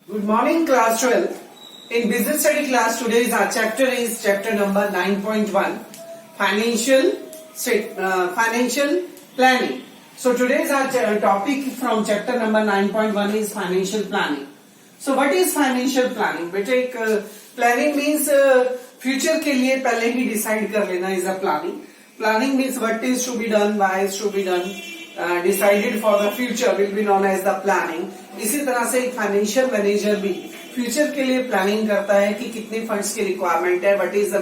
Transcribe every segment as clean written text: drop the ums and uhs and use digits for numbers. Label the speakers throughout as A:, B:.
A: Good morning, class 12. In business study class, today's our chapter is chapter number 9.1, financial planning. So today's our topic from chapter number 9.1 is financial planning. So what is financial planning? बेटे planning means future के लिए पहले ही decide कर लेना is a planning. Planning means what is to be done, why is to be done. Decided for the future will be known as the planning. इसी तरह से एक फाइनेंशियल मैनेजर भी फ्यूचर के लिए प्लानिंग करता है कि कितने फंड्स की रिक्वायरमेंट है, what is the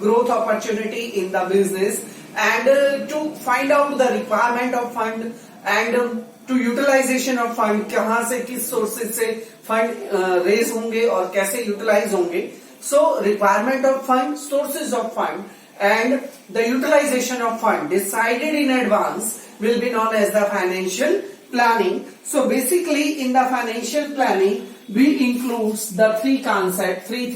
A: growth opportunity in the business and to find out the requirement of fund and to utilisation of fund, कहां से किस सोर्सेज से फंड रेज होंगे और कैसे यूटिलाइज होंगे. So requirement of fund, sources of fund and the utilization of fund decided in advance will be known as the financial planning. So basically in the financial planning we includes the three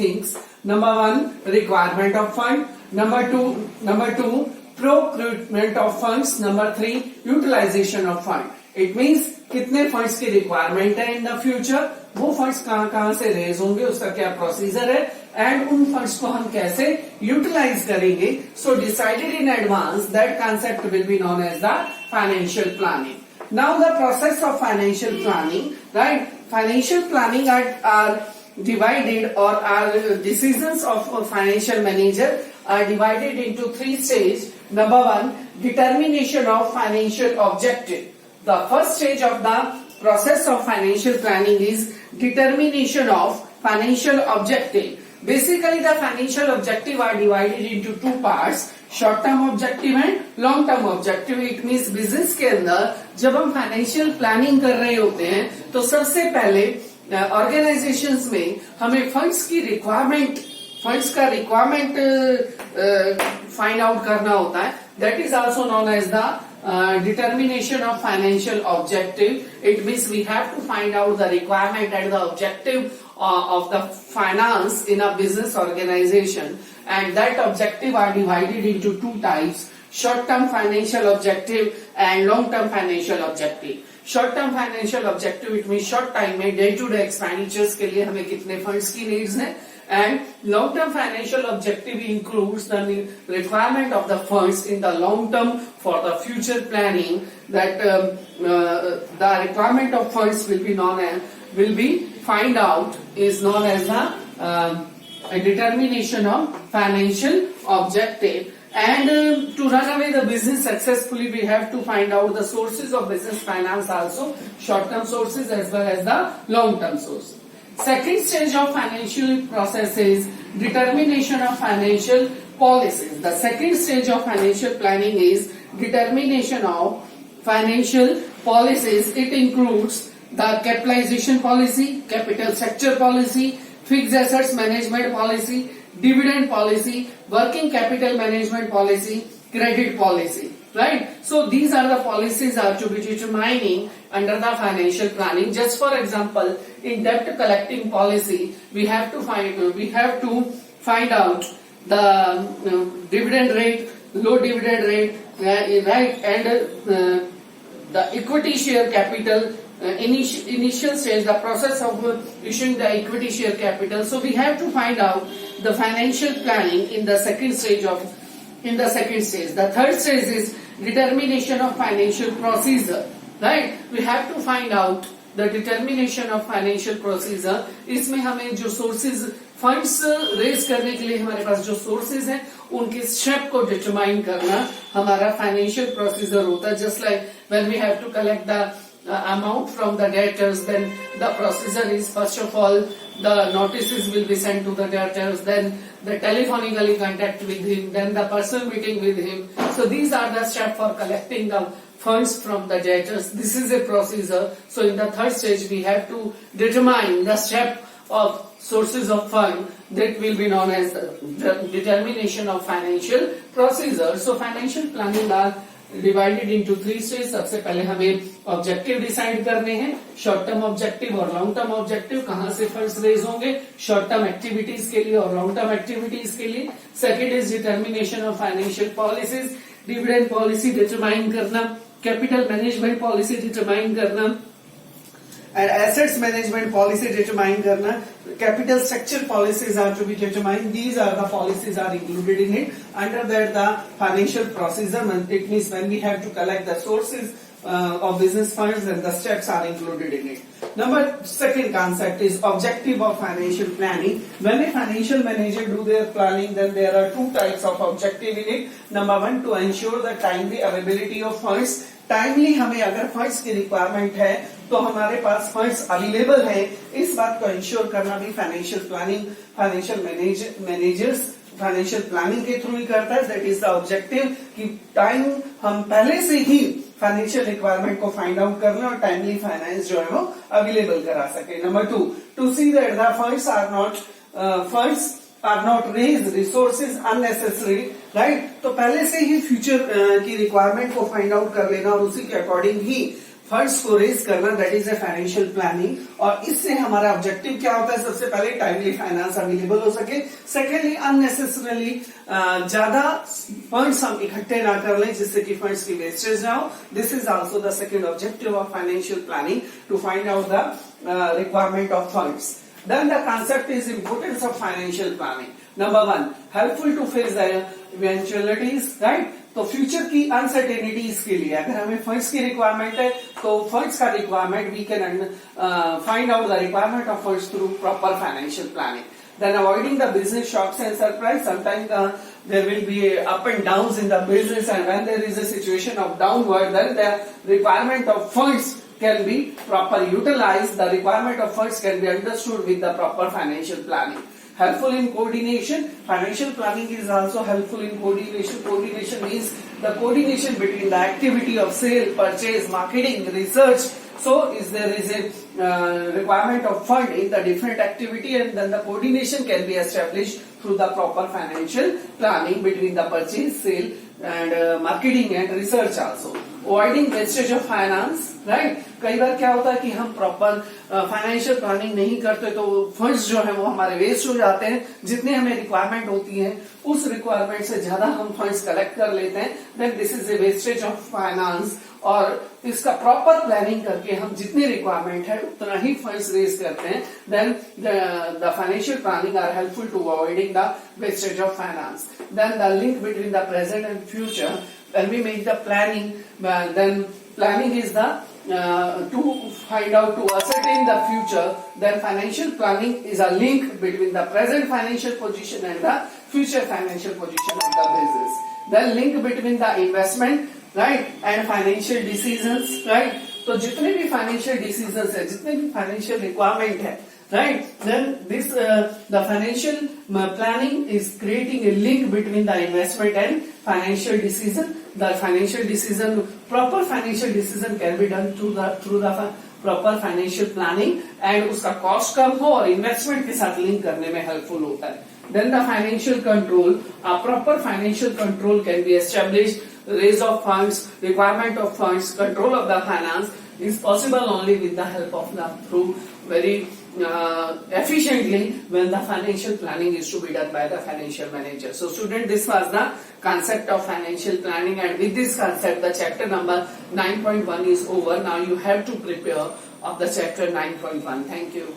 A: things. Number one, requirement of fund. Number two, procurement of funds. Number three, utilization of fund. It means कितने funds की requirement है in the future, वो funds कहां से raise होंगे, उसका क्या procedure है एंड उन फंड्स को हम कैसे यूटिलाइज करेंगे. So decided in advance, that concept will be known as the financial planning. Now the process of financial planning, right. Financial planning are divided or are decisions of a financial manager are divided into three stages. Number one, determination of financial objective. The first stage of the process of financial planning is determination of financial objective. Basically, the financial objective are divided into two parts, short term objective and long term objective. It means business के अंदर जब हम financial planning कर रहे होते हैं तो सबसे पहले ऑर्गेनाइजेशंस में हमें फंड्स का रिक्वायरमेंट फाइंड आउट करना होता है. That is also known as the determination of financial objective. It means we have to find out the requirement and the objective of the finance in a business organization, and that objective are divided into two types, short term financial objective and long term financial objective. Short term financial objective it mean short time में day to day expenditures के लिए हमें कितने funds की needs है, and long term financial objective includes the requirement of the funds in the long term for the future planning. That the requirement of funds will be find out is known as the determination of financial objective. And to run away the business successfully, we have to find out the sources of business finance also, short-term sources as well as the long-term sources. Second stage of financial process is determination of financial policies. The second stage of financial planning is determination of financial policies. It includes the capitalization policy, capital structure policy, fixed assets management policy, dividend policy, working capital management policy, credit policy, right? So these are the policies are to be determining under the financial planning. Just for example, in debt collecting policy, we have to find out the dividend rate, low dividend rate, right, and the equity share capital. Initial stage, the process of issuing the equity share capital. So we have to find out the financial planning in the second stage. The third stage is determination of financial procedure, right? We have to find out the determination of financial procedure. इसमें हमें जो sources funds raise करने के लिए हमारे पास जो sources हैं उनके step को determine करना हमारा financial procedure होता है. Just like when we have to collect the amount from the debtors, then the procedure is first of all the notices will be sent to the debtors, then the telephonically contact with him, then the personal meeting with him. So these are the steps for collecting the funds from the debtors. This is a procedure. So in the third stage we have to determine the step of sources of fund, that will be known as the determination of financial procedure. So financial planning are divided into three stage. सबसे पहले हमें objective decide करने हैं, short term objective और long term objective, कहां से funds raise होंगे short term activities के लिए और लॉन्ग टर्म एक्टिविटीज के लिए. Second is determination of financial policies, dividend policy determine करना, कैपिटल मैनेजमेंट पॉलिसी डिटरमाइन करना, and assets management policy determine karna, capital structure policies are to be determined. These are the policies are included in it. Under that, the financial procedure, it means when we have to collect the sources of business funds, and the steps are included in it. Second concept is objective of financial planning. When a financial manager do their planning, then there are two types of objective in it. Number one, to ensure the timely availability of funds. Timely हमें अगर funds की requirement है तो हमारे पास funds available है, इस बात को इंश्योर करना भी financial planning, financial managers financial planning के थ्रू ही करता है. दैट इज द ऑब्जेक्टिव कि टाइम हम पहले से ही फाइनेंशियल रिक्वायरमेंट को फाइंड आउट कर लें और टाइमली फाइनेंस जो है वो अवेलेबल करा सके. Number two see that the funds are not raise resources unnecessary, right. तो पहले से ही फ्यूचर की रिक्वायरमेंट को फाइंड आउट कर लेना और उसी के अकॉर्डिंग ही फंड्स को रेज करना, that is a financial planning. और इससे हमारा ऑब्जेक्टिव क्या होता है? सबसे पहले टाइमली फाइनेंस अवेलेबल हो सके. सेकेंडली, अननेसेसरली ज्यादा फंड्स हम इकट्ठे ना कर लें जिससे कि फंड्स की वेस्टेज ना हो. This is also the second objective of financial planning, to find out the requirement of funds. Then the concept is importance of financial planning. Number one, helpful to face the eventualities, right? तो future की uncertainties के लिए अगर हमें funds की requirement है तो funds का requirement we can find out the requirement of funds through proper financial planning. Then avoiding the business shocks and surprise. Sometimes there will be up and downs in the business, and when there is a situation of downward, then the requirement of funds can be properly utilized. The requirement of funds can be understood with the proper financial planning. Helpful in coordination. Financial planning is also helpful in coordination. Coordination means the coordination between the activity of sale, purchase, marketing, research. So there is a requirement of fund in the different activity, and then the coordination can be established through the proper financial planning between the purchase, sale and marketing and research also. Avoiding wastage of finance, right? कई बार क्या होता है कि हम proper financial planning नहीं करते तो funds जो है वो हमारे वेस्ट हो जाते हैं. जितने हमें रिक्वायरमेंट होती है उस रिक्वायरमेंट से ज्यादा हम फंड्स कलेक्ट कर लेते हैं. Then this is a wastage of finance. और इसका प्रॉपर प्लानिंग करके हम जितनी रिक्वायरमेंट है उतना ही फंड्स रेज करते हैं. Then the financial planning are helpful to avoiding the wastage of finance. Then the link between the present and future. When we make the planning, then planning is the to find out, to ascertain the future. Then financial planning is a link between the present financial position and the future financial position of the business. Then link between the investment, right, and financial decisions, right. तो जितने भी financial decisions है, जितने भी financial requirement है, right, then this the financial planning is creating a link between the investment and financial decision. The financial decision, proper financial decision can be done through the proper financial planning, and उसका cost कम हो और investment के साथ link करने में helpful होता है. Then the financial control, a proper financial control can be established. Raise of funds, requirement of funds, control of the finance is possible only with the help of the through very efficiently when the financial planning is to be done by the financial manager. So student, this was the concept of financial planning, and with this concept the chapter number 9.1 is over. Now you have to prepare of the chapter 9.1. Thank you.